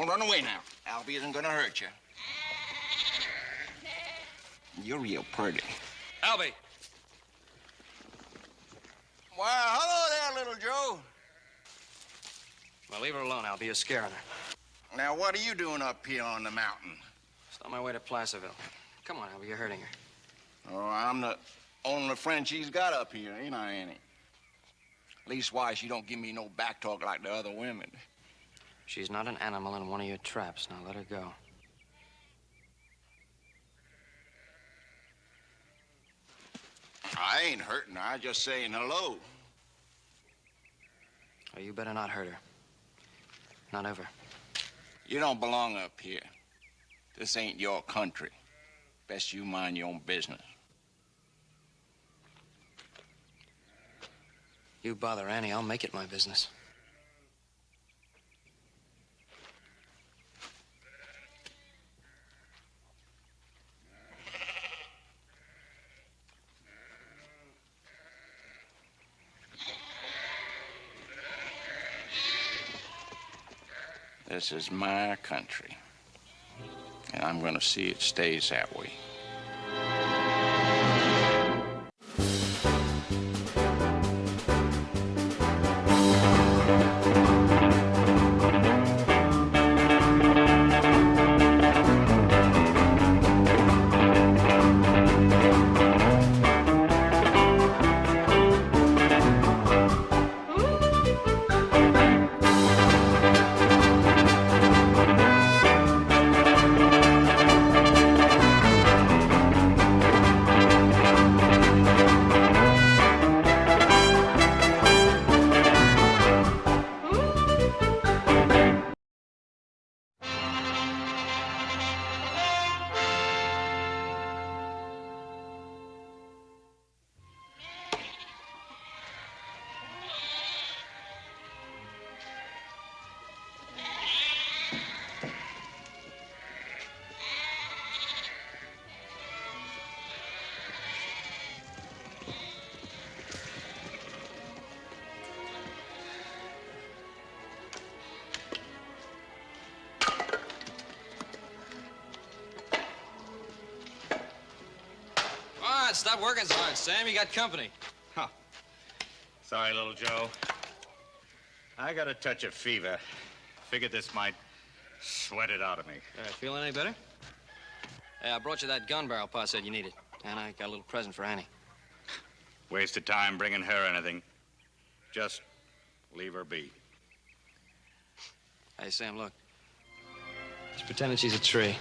Don't run away now. Albie isn't gonna hurt you. You're real pretty. Albie! Well, hello there, little Joe. Well, leave her alone, Albie. You're scaring her. Now, what are you doing up here on the mountain? Just on my way to Placerville. Come on, Albie. You're hurting her. Oh, I'm the only friend she's got up here, ain't I, Annie? Leastwise, she don't give me no back talk like the other women. She's not an animal in one of your traps. Now let her go. I ain't hurting her. I just saying hello. Oh, you better not hurt her. Not ever. You don't belong up here. This ain't your country. Best you mind your own business. You bother Annie, I'll make it my business. This is my country, and I'm going to see it stays that way. Stop working so hard, Sam. You got company. Huh. Sorry, little Joe. I got a touch of fever. Figured this might sweat it out of me. Feeling any better? Hey, I brought you that gun barrel Pa said you needed. And I got a little present for Annie. Waste of time bringing her anything. Just leave her be. Hey, Sam, look. She's pretending she's a tree.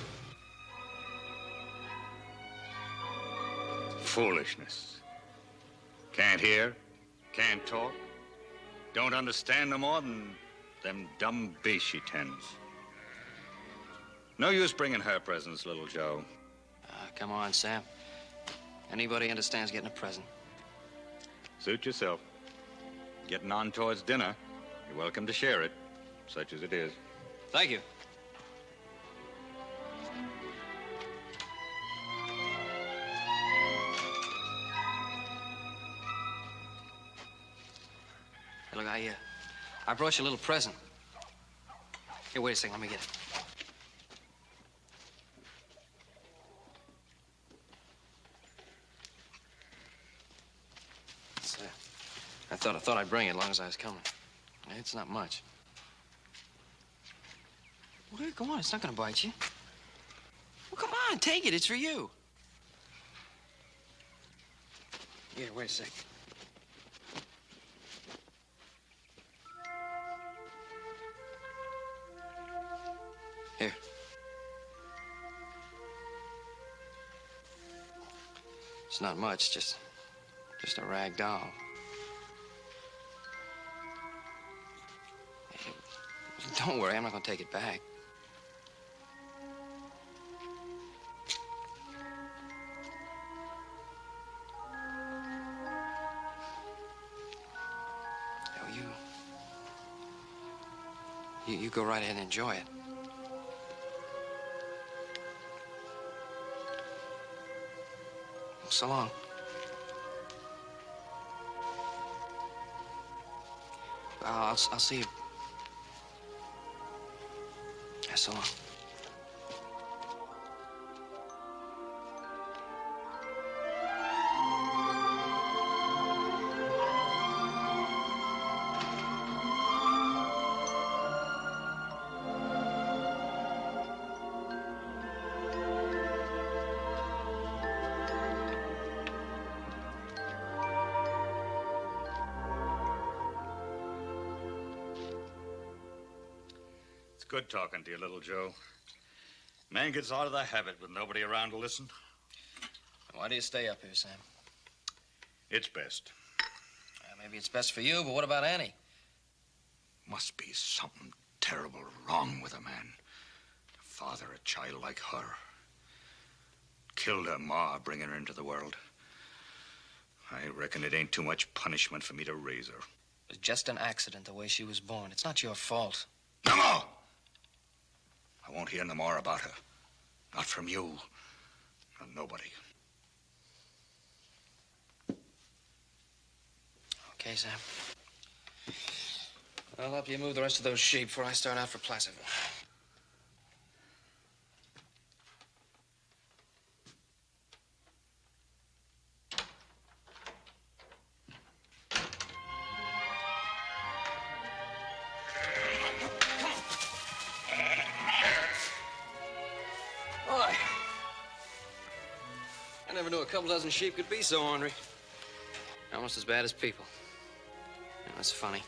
Foolishness. Can't hear, can't talk, don't understand no more than them dumb beasts she tends. No use bringing her presents, little Joe. Come on, Sam. Anybody understands getting a present. Suit yourself. Getting on towards dinner. You're welcome to share it, such as it is. Thank you. Hey, look, I brought you a little present. Here, wait a second. Let me get it. It's, I thought I'd bring it as long as I was coming. It's not much. Well, go on. It's not gonna bite you. Well, come on. Take it. It's for you. Here, wait a second. Here. It's not much, just a rag doll. Hey, don't worry, I'm not gonna take it back. Oh, you go right ahead and enjoy it. So long. I'll see you. Yeah, so long. It's good talking to you, little Joe. Man gets out of the habit with nobody around to listen. Why do you stay up here, Sam? It's best. Maybe it's best for you, but what about Annie? Must be something terrible wrong with a man. To father a child like her. Killed her ma, bringing her into the world. I reckon it ain't too much punishment for me to raise her. It was just an accident the way she was born. It's not your fault. No more! I won't hear no more about her. Not from you. From nobody. Okay, Sam. I'll help you move the rest of those sheep before I start out for Placerville. Boy, I never knew a couple dozen sheep could be so ornery. Almost as bad as people. You know, it's funny.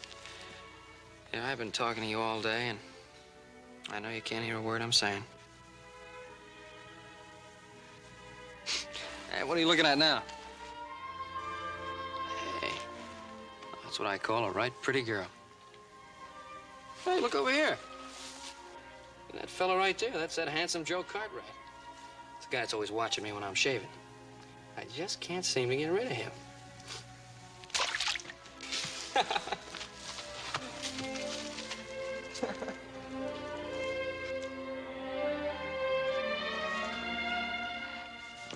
Yeah, I've been talking to you all day, and I know you can't hear a word I'm saying. Hey, what are you looking at now? Hey, that's what I call a right pretty girl. Hey, look over here. That fella right there, that's that handsome Joe Cartwright. It's the guy that's always watching me when I'm shaving. I just can't seem to get rid of him.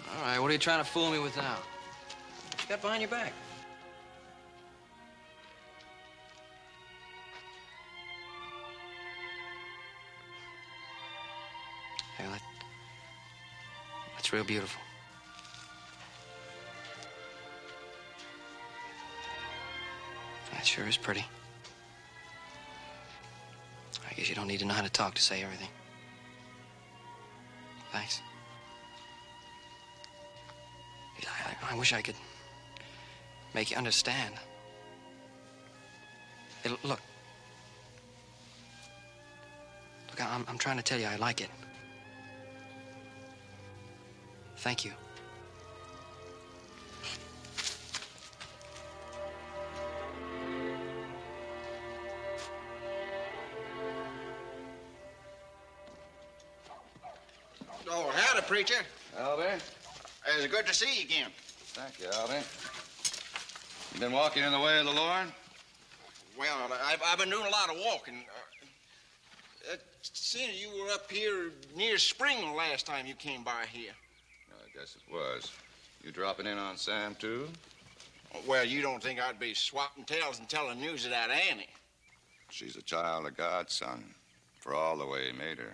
All right, what are you trying to fool me with now? What you got behind your back? Hey, that's real beautiful. That sure is pretty. I guess you don't need to know how to talk to say everything. Thanks. I wish I could make you understand. Hey, look. Look, I'm trying to tell you I like it. Thank you. Oh, howdy, preacher. Albie? It's good to see you again. Thank you, Albie. You been walking in the way of the Lord? Well, I've been doing a lot of walking. Seeing you were up here near Spring the last time you came by here. I guess it was. You dropping in on Sam, too? Well, you don't think I'd be swapping tails and telling news of that Annie? She's a child of God, son, for all the way he made her.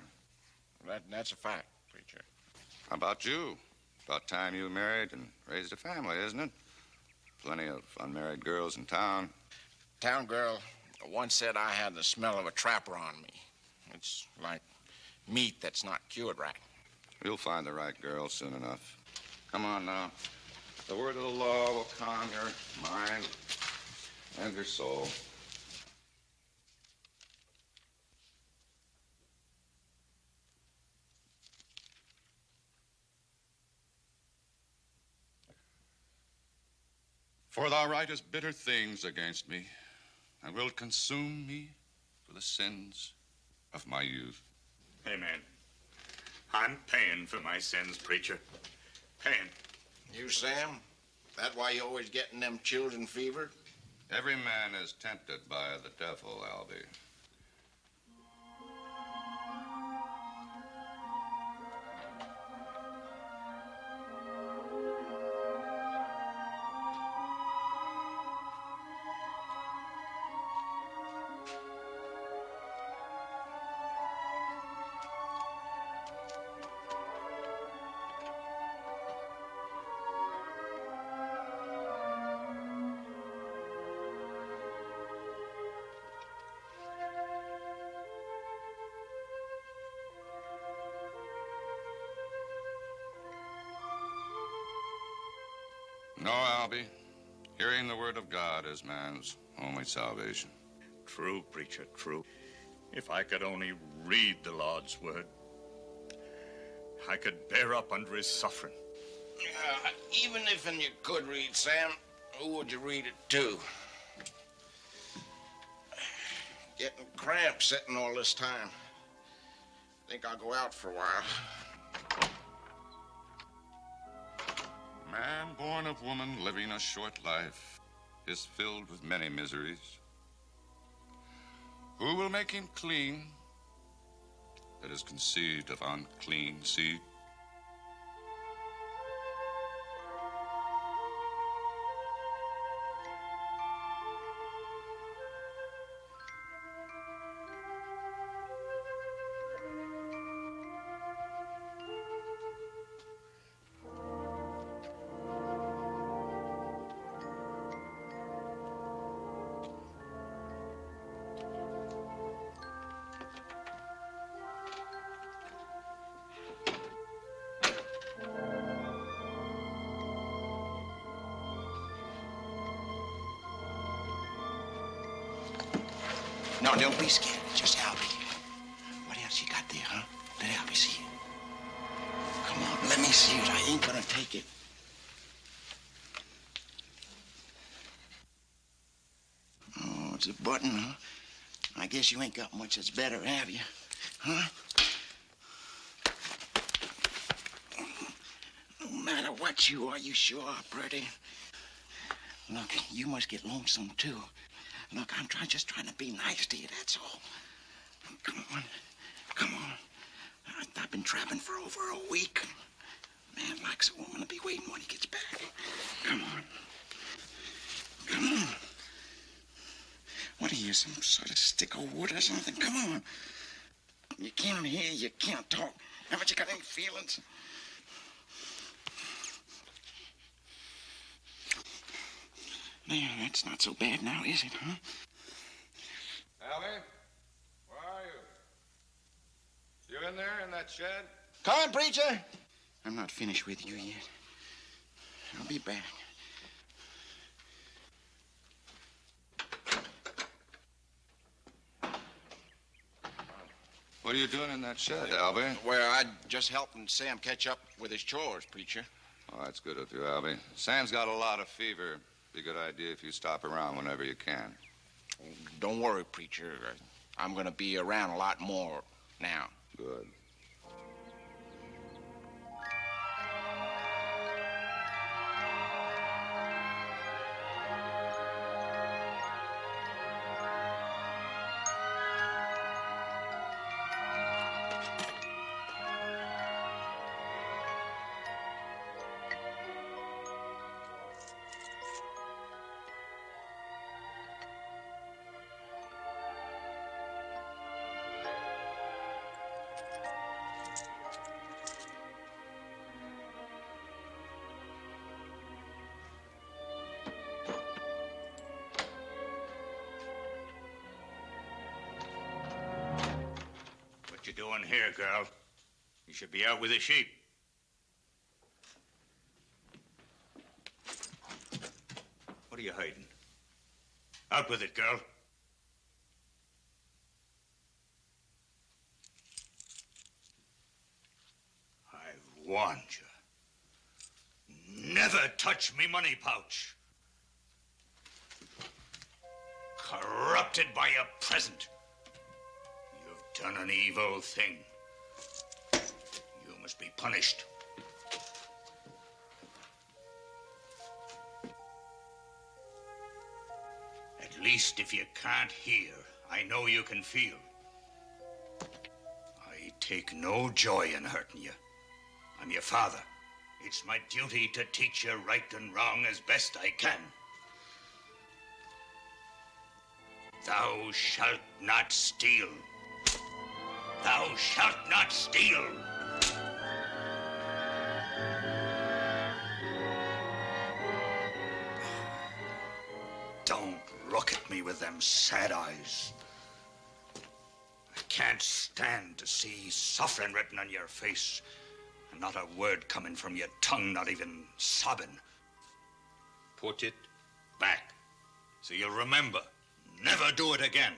That's a fact, preacher. How about you? About time you married and raised a family, isn't it? Plenty of unmarried girls in town. Town girl once said I had the smell of a trapper on me. It's like meat that's not cured right. You'll find the right girl soon enough. Come on now. The word of the law will calm your mind and your soul. For thou writest bitter things against me, and wilt consume me for the sins of my youth. Amen. I'm paying for my sins, preacher. Paying. You, Sam? That why you always getting them children fever? Every man is tempted by the devil, Albie. No, Albie. Hearing the word of God is man's only salvation. True, preacher, true. If I could only read the Lord's word, I could bear up under his suffering. Even if you could read, Sam, who would you read it to? Getting cramps sitting all this time. Think I'll go out for a while. Man born of woman living a short life is filled with many miseries. Who will make him clean that is conceived of unclean seed? No, don't be scared. It's just Albie. What else you got there, huh? Let Albie see it. Come on, let me see it. I ain't gonna take it. Oh, it's a button, huh? I guess you ain't got much that's better, have you? Huh? No matter what you are, you sure are pretty. Look, you must get lonesome, too. Look, I'm just trying to be nice to you, that's all. Come on. Come on. I've been trapping for over a week. Man likes a woman to be waiting when he gets back. Come on. Come on. What are you, some sort of stick of wood or something? Come on. You can't hear, you can't talk. Haven't you got any feelings? There, that's not so bad now, is it, huh? Albie, where are you? You in there in that shed? Come on, preacher. I'm not finished with you yet. I'll be back. What are you doing in that shed, Albie? Well, I just helping Sam catch up with his chores, preacher. Oh, that's good of you, Albie. Sam's got a lot of fever. Be a good idea if you stop around whenever you can. Don't worry, preacher. I'm going to be around a lot more now. Good. What you doing here, girl? You should be out with the sheep. What are you hiding? Out with it, girl. I've warned you. Never touch me money pouch. Corrupted by your present. You've done an evil thing. You must be punished. At least if you can't hear, I know you can feel. I take no joy in hurting you. I'm your father. It's my duty to teach you right and wrong as best I can. Thou shalt not steal. Thou shalt not steal. Don't look at me with them sad eyes. I can't stand to see suffering written on your face and not a word coming from your tongue, not even sobbing. Put it back. So you'll remember. Never do it again.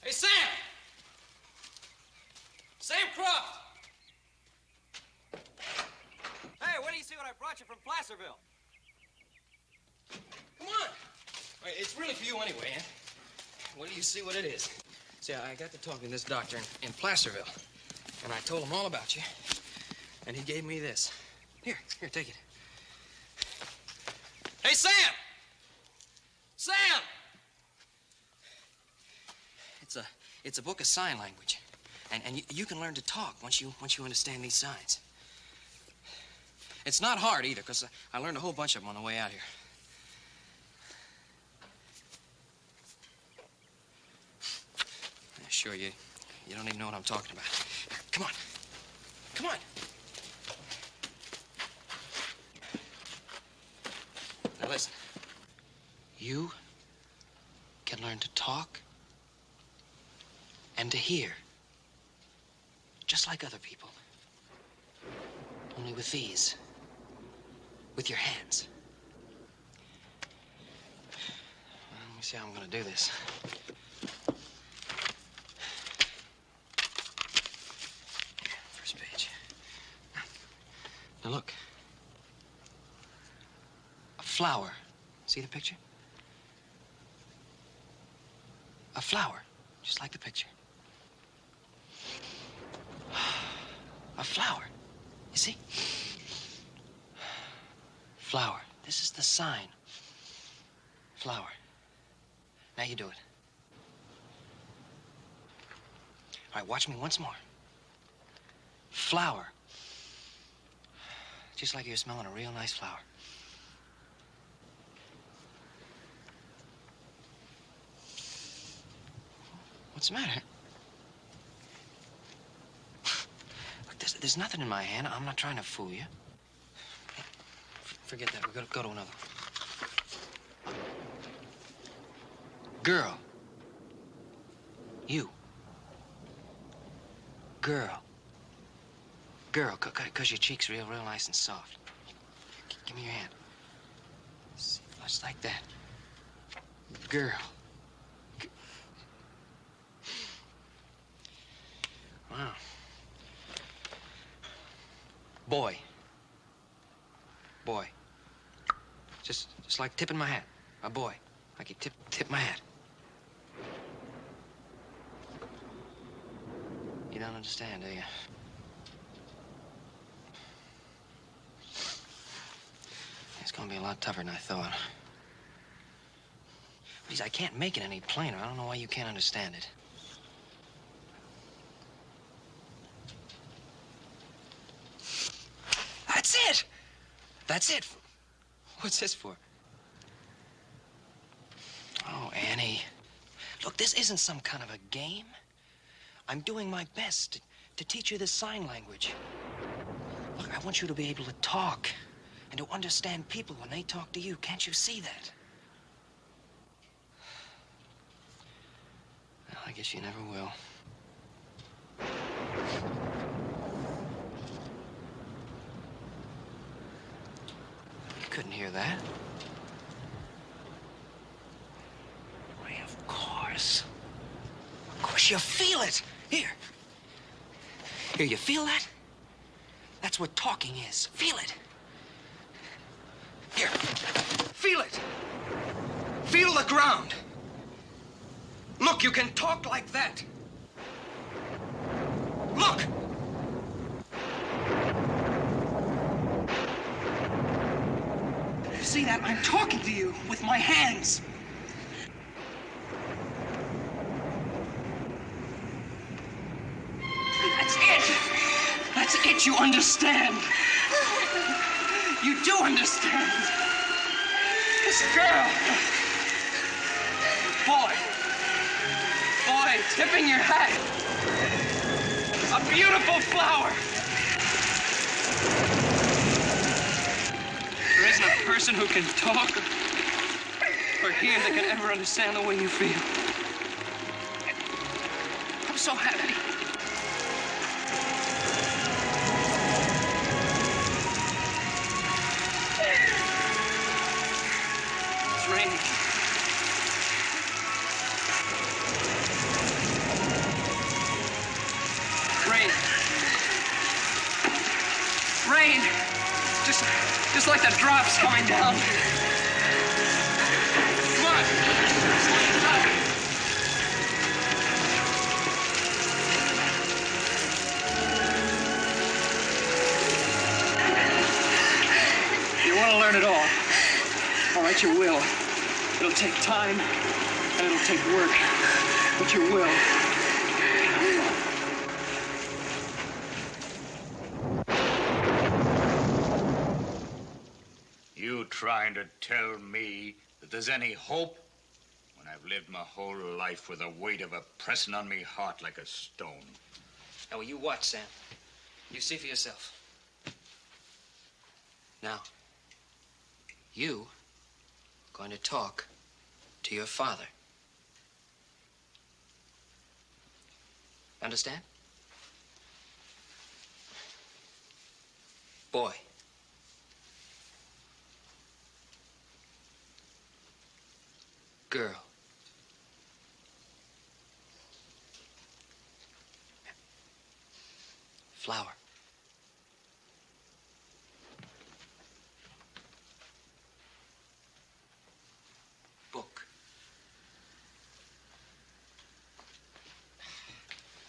Hey, Sam! Sam Croft! Hey, wait till you see what I brought you from Placerville. Come on! Wait, it's really for you anyway, eh? Wait till you see what it is. See, I got to talking to this doctor in Placerville, and I told him all about you, and he gave me this. Here, take it. Hey, Sam! Sam! It's a book of sign language, and you can learn to talk once you understand these signs. It's not hard either, because I learned a whole bunch of them on the way out here. Yeah, sure, you don't even know what I'm talking about. Come on. Come on. Now listen. You can learn to talk and to hear, just like other people. Only with these, with your hands. Well, let me see how I'm gonna do this. First page. Now look. A flower. See the picture? A flower, just like the picture. A flower. You see? Flower. This is the sign. Flower. Now you do it. All right, watch me once more. Flower. Just like you're smelling a real nice flower. What's the matter? Look, there's nothing in my hand. I'm not trying to fool you. Forget that. We're gonna go to another. Girl. You. Girl. Girl, because your cheek's real nice and soft. Give me your hand. See, just like that. Girl. Wow. Boy. Boy. Just like tipping my hat. A boy. Like you tip my hat. You don't understand, do you? It's gonna be a lot tougher than I thought. Please, I can't make it any plainer. I don't know why you can't understand it. That's it! That's it. What's this for? Oh, Annie. Look, this isn't some kind of a game. I'm doing my best to teach you this sign language. Look, I want you to be able to talk and to understand people when they talk to you. Can't you see that? Well, I guess you never will. You couldn't hear that. Why, of course. Of course you feel it. Here. Here, you feel that? That's what talking is. Feel it. Here. Feel it. Feel the ground. Look, you can talk like that. Look! See that? I'm talking to you with my hands. That's it. That's it. You understand. You do understand. This girl. Boy, tipping your hat. A beautiful flower. There isn't a person who can talk or hear that can ever understand the way you feel. I'm so happy. It's raining. Rain. Just like the drops coming down. Come on. You want to learn it all. All right, you will. It'll take time, and it'll take work, but you will. You trying to tell me that there's any hope when I've lived my whole life with the weight of it pressing on me heart like a stone? Now, you watch, Sam. You see for yourself. Now, you going to talk to your father. Understand? Boy. Girl. Flower. Book.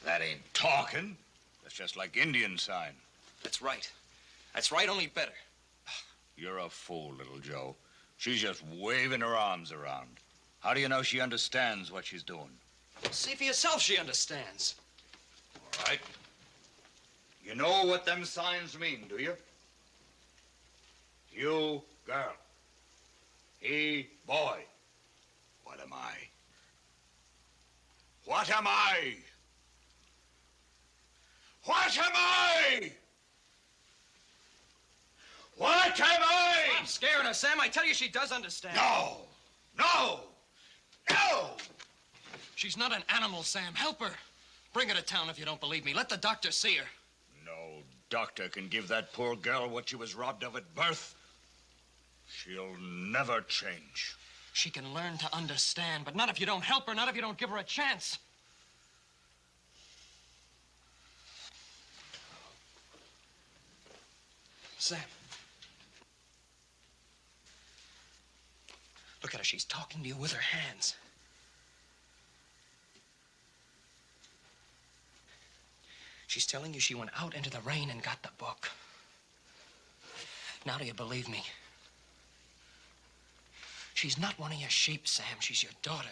That ain't talking. That's just like Indian sign. That's right. That's right, only better. You're a fool, little Joe. She's just waving her arms around. How do you know she understands what she's doing? See for yourself she understands. All right. You know what them signs mean, do you? You, girl. He, boy. What am I? What am I? What am I? What am I? Stop scaring her, Sam. I tell you she does understand. No! No! No! She's not an animal, Sam. Help her. Bring her to town if you don't believe me. Let the doctor see her. No doctor can give that poor girl what she was robbed of at birth. She'll never change. She can learn to understand, but not if you don't help her, not if you don't give her a chance. Sam. Look at her. She's talking to you with her hands. She's telling you she went out into the rain and got the book. Now do you believe me? She's not one of your sheep, Sam. She's your daughter.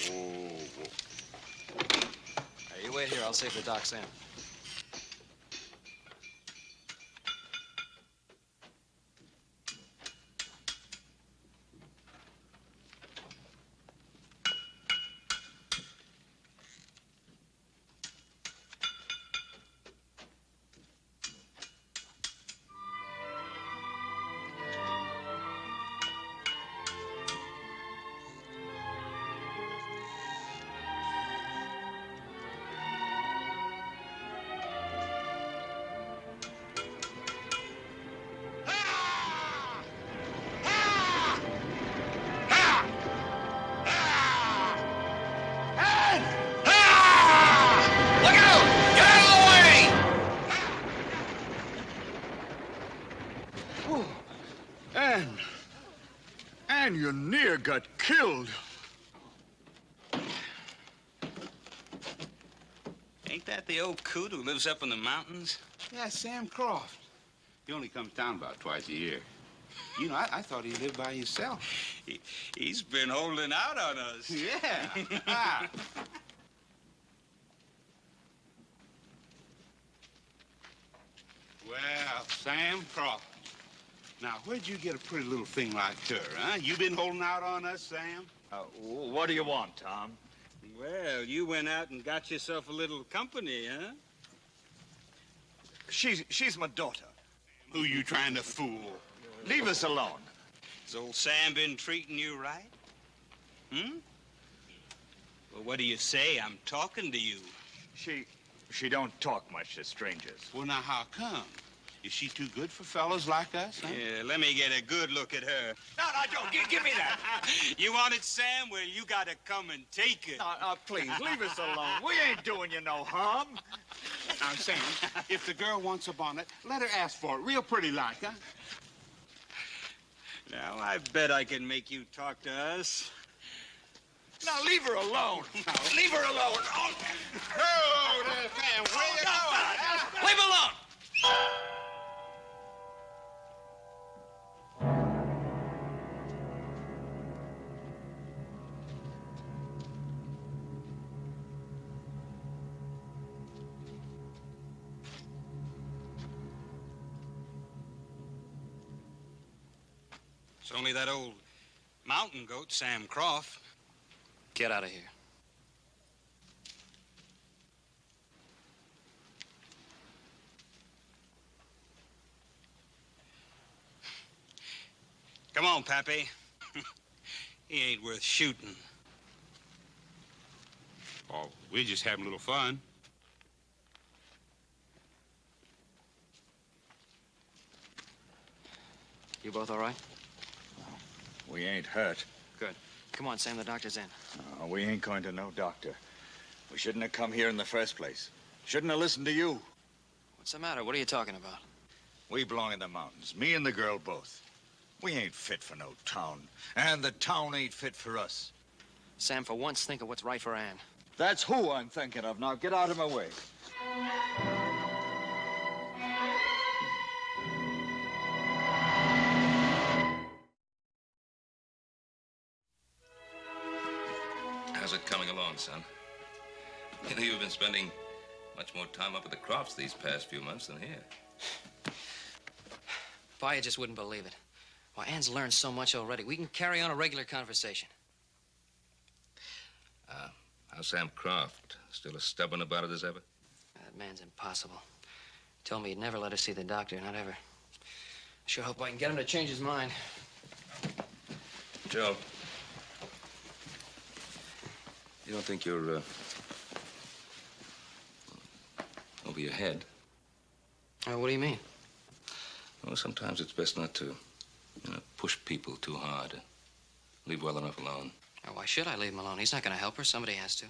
Hey, you wait here. I'll see if the doc's in. And you near got killed. Ain't that the old coot who lives up in the mountains? Yeah, Sam Croft. He only comes down about twice a year. You know, I thought he lived by himself. He's been holding out on us. Yeah. Well, Sam Croft. Now, where'd you get a pretty little thing like her, huh? You been holding out on us, Sam? What do you want, Tom? Well, you went out and got yourself a little company, huh? She's my daughter. Who you trying to fool? Leave us alone. Has old Sam been treating you right? Hmm? Well, what do you say? I'm talking to you. She don't talk much to strangers. Well, now, how come? Is she too good for fellas like us, huh? Yeah, let me get a good look at her. No, Joe, give me that. You want it, Sam? Well, you gotta come and take it. No, please, leave us alone. We ain't doing you no harm. Now, Sam, if the girl wants a bonnet, let her ask for it. Real pretty like, huh? Now, I bet I can make you talk to us. Now, leave her alone. Leave her alone. Oh, there, Sam, where you going? Leave alone! It's only that old mountain goat, Sam Croft. Get out of here. Come on, Pappy. He ain't worth shooting. Oh, we're just having a little fun. You both all right? We ain't hurt. Good. Come on, Sam, the doctor's in. No, we ain't going to no doctor. We shouldn't have come here in the first place. Shouldn't have listened to you. What's the matter? What are you talking about? We belong in the mountains, me and the girl both. We ain't fit for no town, and the town ain't fit for us. Sam, for once, think of what's right for Ann. That's who I'm thinking of. Now, get out of my way. How's it coming along, son? You know, you've been spending much more time up at the Crofts these past few months than here. Pa, you just wouldn't believe it. Well, Ann's learned so much already. We can carry on a regular conversation. How's Sam Croft? Still as stubborn about it as ever? That man's impossible. Told me he'd never let us see the doctor, not ever. Sure hope I can get him to change his mind. Joe, you don't think you're, over your head? What do you mean? Well, sometimes it's best not to, push people too hard. Leave well enough alone. Why should I leave him alone? He's not going to help her. Somebody has to.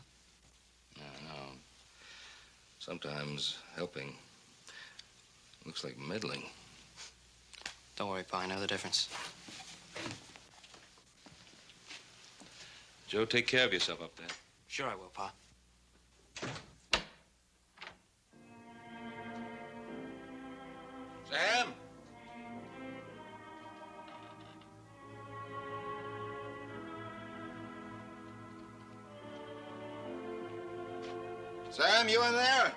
No. Sometimes helping looks like meddling. Don't worry, Pa. I know the difference. Joe, take care of yourself up there. Sure I will, Pa. Sam? Sam, you in there?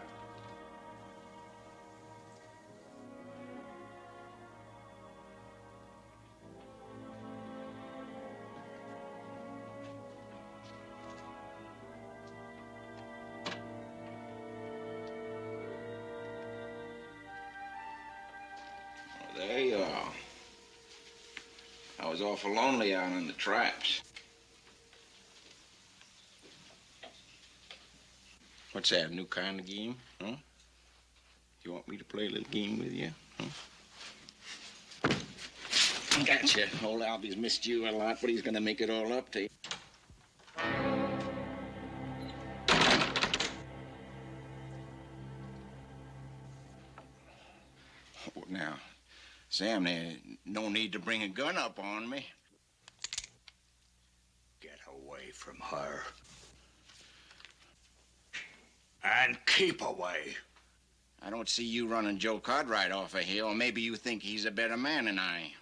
There you are. I was awful lonely out in the traps. What's that, a new kind of game, huh? You want me to play a little game with you, huh? Gotcha. Old Albie's missed you a lot, but he's gonna make it all up to you. Oh, now, Sam, there's no need to bring a gun up on me. Get away from her. And keep away. I don't see you running Joe Cartwright off a hill. Maybe you think he's a better man than I.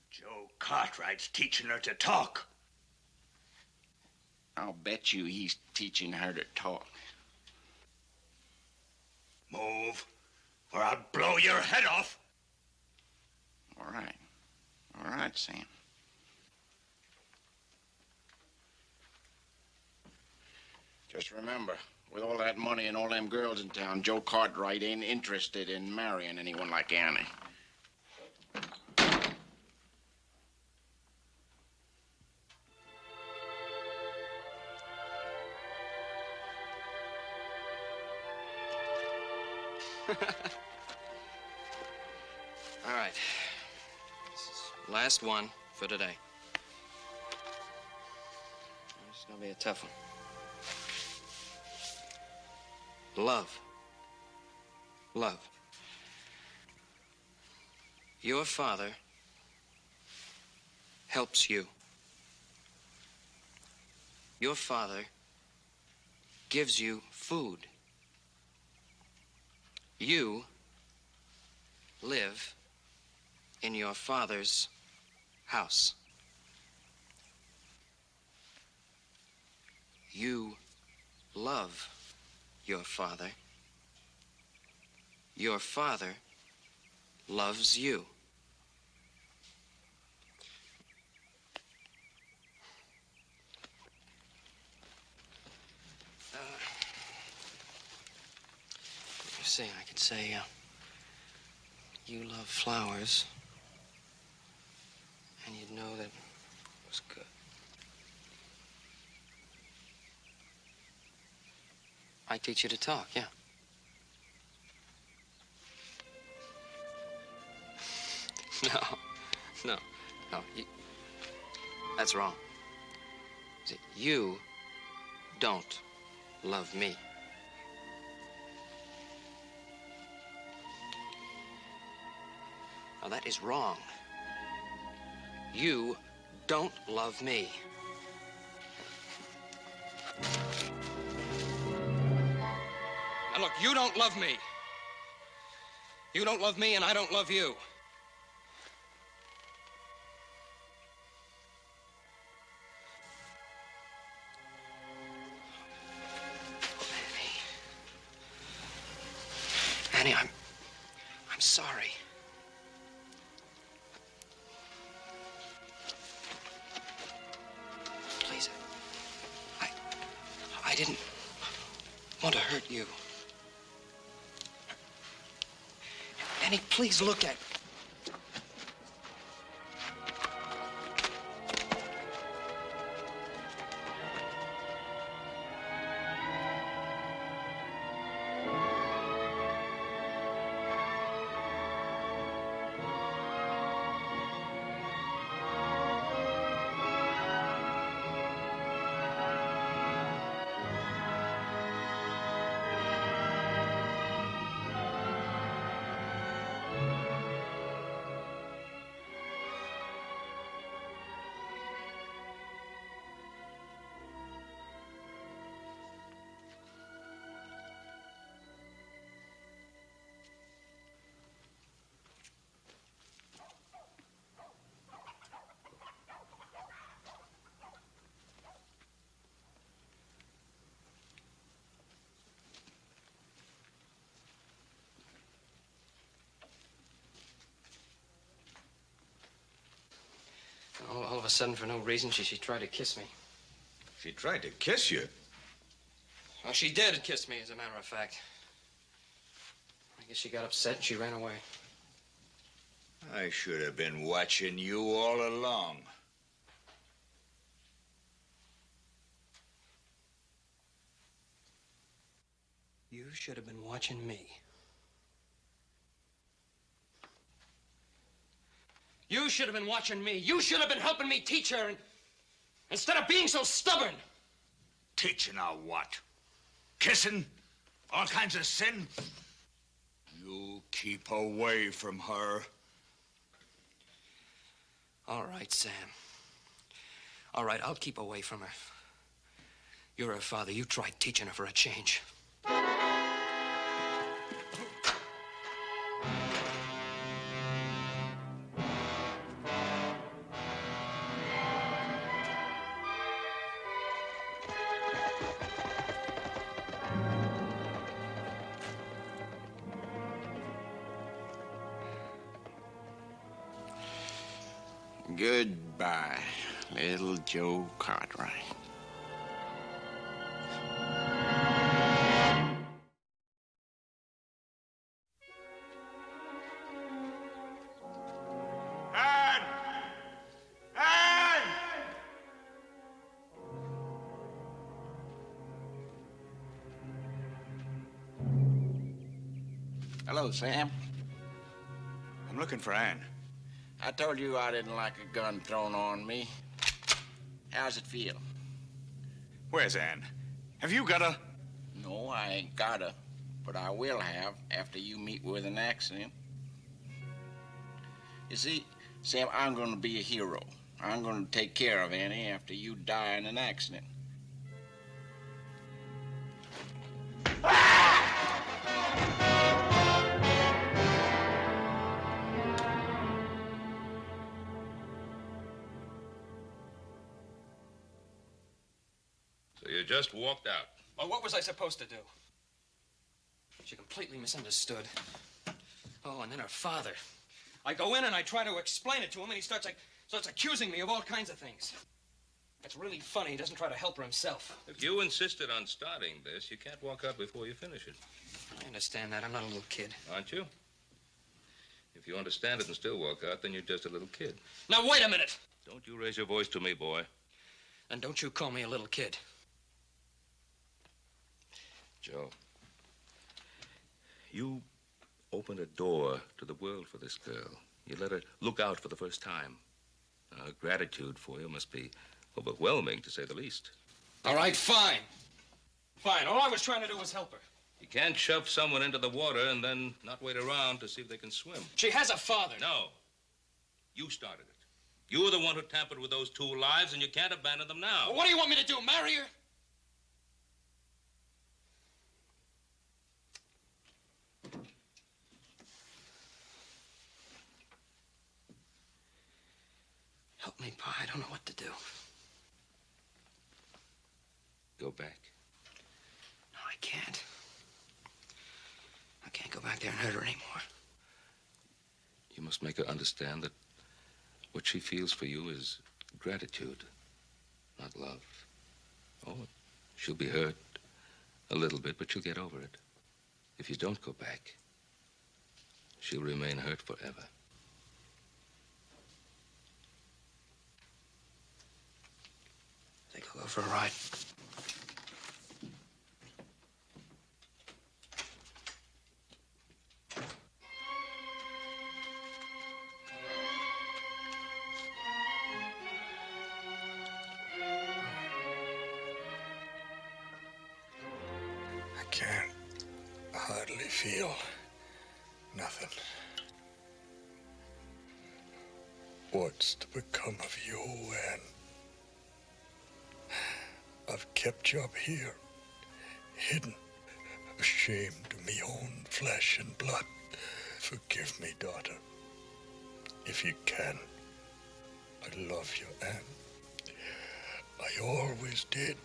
Joe Cartwright's teaching her to talk. I'll bet you he's teaching her to talk. Move, or I'll blow your head off. All right. All right, Sam. Just remember, with all that money and all them girls in town, Joe Cartwright ain't interested in marrying anyone like Annie. All right. This is last one for today. This is gonna be a tough one. Love. Love. Your father helps you. Your father gives you food. You live in your father's house. You love your father. Your father loves you. You see, I could say, you love flowers, and you'd know that it was good. I teach you to talk, yeah. No. That's wrong. See, you don't love me. Now, that is wrong. You don't love me. Now, look, you don't love me. You don't love me, and I don't love you. Annie, I'm sorry. Please, I didn't want to hurt you. Annie, please look at me. of a sudden, for no reason, she tried to kiss me. She tried to kiss you? Well, she did kiss me, as a matter of fact. I guess she got upset and she ran away. I should have been watching you all along. You should have been watching me. You should have been watching me. You should have been helping me teach her instead of being so stubborn. Teaching her what? Kissing? All kinds of sin? You keep away from her. All right, Sam. All right, I'll keep away from her. You're her father. You try teaching her for a change. Goodbye, little Joe Cartwright. Ann! Ann! Hello, Sam. I'm looking for Ann. I told you I didn't like a gun thrown on me. How's it feel? Where's Ann? Have you got a... No, I ain't gotta, but I will have after you meet with an accident. You see, Sam, I'm gonna be a hero. I'm gonna take care of Annie after you die in an accident. So you just walked out. Well, what was I supposed to do? She completely misunderstood. Oh, and then her father. I go in and I try to explain it to him, and he starts accusing me of all kinds of things. It's really funny. He doesn't try to help her himself. If you insisted on starting this, you can't walk out before you finish it. I understand that. I'm not a little kid. Aren't you? If you understand it and still walk out, then you're just a little kid. Now, wait a minute. Don't you raise your voice to me, boy. And don't you call me a little kid. Joe, you opened a door to the world for this girl. You let her look out for the first time. Her gratitude for you must be overwhelming, to say the least. All right, fine. Fine. All I was trying to do was help her. You can't shove someone into the water and then not wait around to see if they can swim. She has a father. No. You started it. You were the one who tampered with those two lives, and you can't abandon them now. Well, what do you want me to do, marry her? Help me, Pa. I don't know what to do. Go back. No, I can't. I can't go back there and hurt her anymore. You must make her understand that what she feels for you is gratitude, not love. Oh, she'll be hurt a little bit, but she'll get over it. If you don't go back, she'll remain hurt forever. I think I'll go for a ride. I can't hardly feel nothing. What's to become of you, Ann? I've kept you up here, hidden, ashamed of me own flesh and blood. Forgive me, daughter. If you can. I love you, Ann. I always did.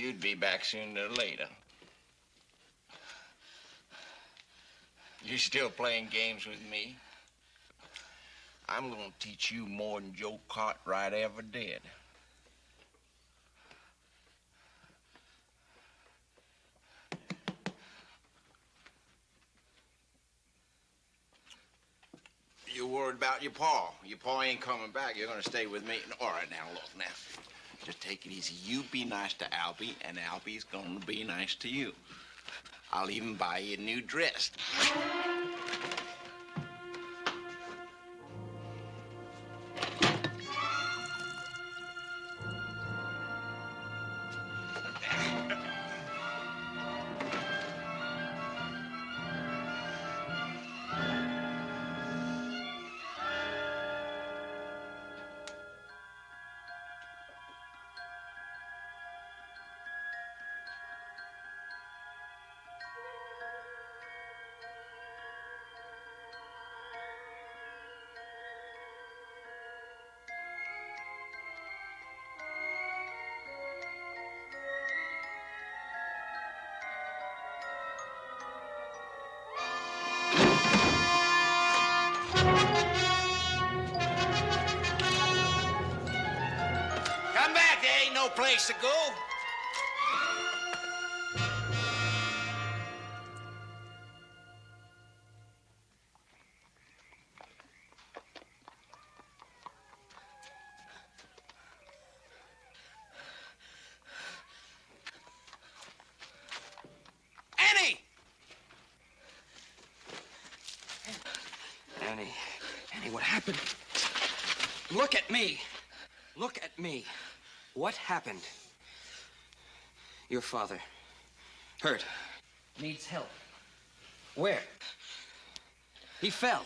you'd be back sooner or later. You're still playing games with me? I'm gonna teach you more than Joe Cartwright ever did. You're worried about your pa. Your pa ain't coming back. You're gonna stay with me. All right, now, look, now. Just take it easy. You be nice to Albie, and Albie's gonna be nice to you. I'll even buy you a new dress. Come back, there ain't no place to go. Annie! Annie, what happened? Look at me. Look at me. What happened? Your father. Hurt. Needs help. Where? He fell.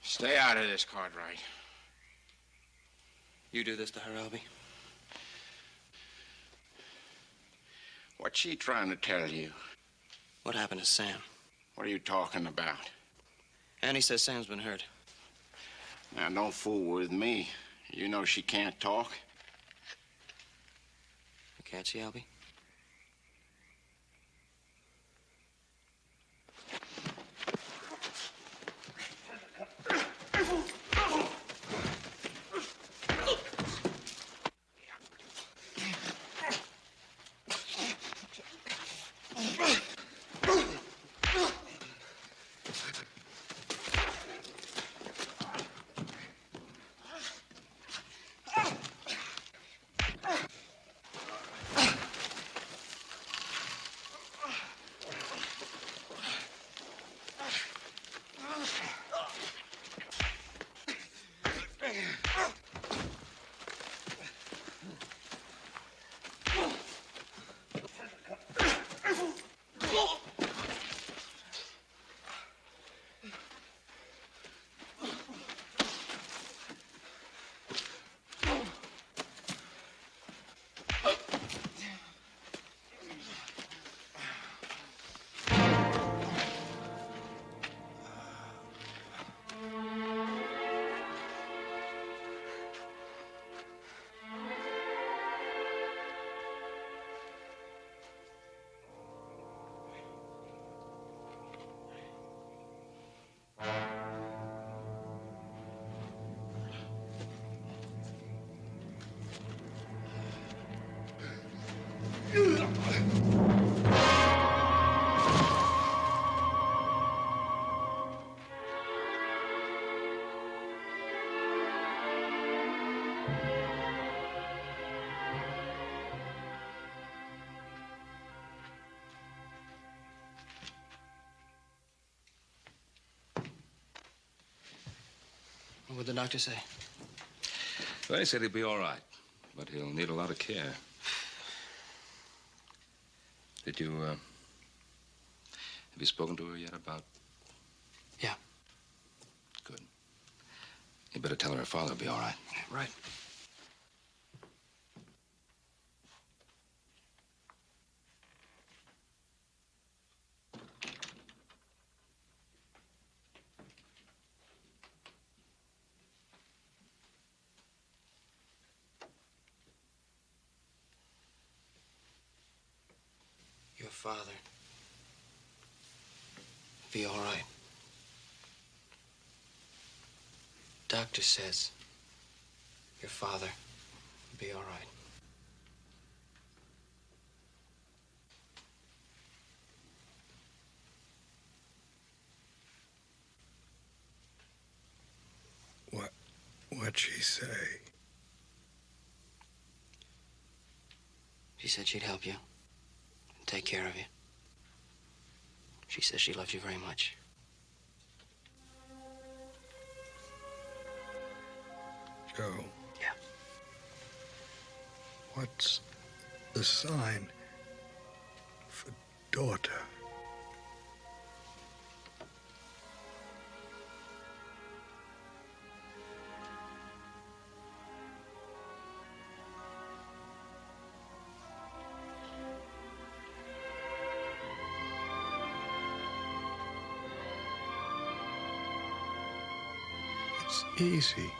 Stay out of this, Cartwright. You do this to her, Albie? What's she trying to tell you? What happened to Sam? What are you talking about? Annie says Sam's been hurt. Now, don't fool with me. You know she can't talk. Can't she, Albie? What would the doctor say? Well, he said he'll be all right, but he'll need a lot of care. Did you, have you spoken to her yet about... Yeah. Good. You better tell her her father will be all right. Right. father be all right. Doctor says your father will be all right. What'd she say? She said she'd help you and take care of you. She says she loves you very much. Joe. Yeah. What's the sign for daughter? It's easy.